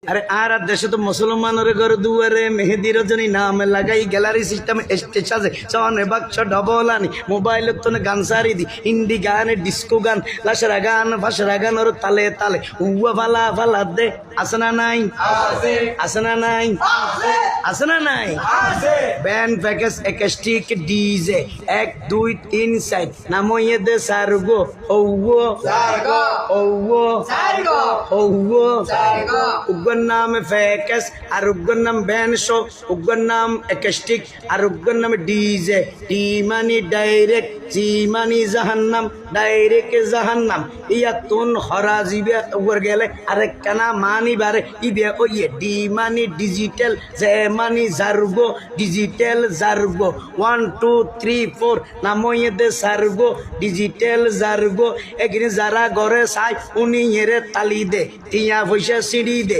আরে আর দেশে তো মুসলমানের ঘর দুয়ারে মেহেদি রজনী নাম লাগাই গ্যালারি সিস্টেম স্টেজ আছে চনে বাক্স ডবল আনি মোবাইল তো গান সারি দি হিন্দি গান ডিস্কো গান লাশরা গান ওর তালে তালে উয়া ফালা ফালা দে আসনা নাই আসনা নাই আসনা নাই ব্যান্ড প্যাকেজ একাস্টিক ডিজে 1 2 3 4 নাময়ে দে সারগো ওও ওও ওও উগ্র নাম ফ্যাকেস আর উগ্র নাম ব্যান্ড শো উগ্র নাম একাস্টিক আর উগ্র নাম ডিজে টি মানি ডাইরেক্ট জি মানি জাহান্নাম ডাইরেক্ট জাহান্নাম ইয়া তুন হরাজিবে উগর গেলে আরে কানা মানি বারে ইবে ওয়ে ডি মানি ডিজিটাল জে মানি জার্গো ডিজিটাল জার্গো 1 2 3 4 নাময়ে দে সার্গো ডিজিটাল জার্গো এগিনে যারা ঘরে চাই উনি এরে তালি দে টিয়া পয়সা সিঁড়ি দে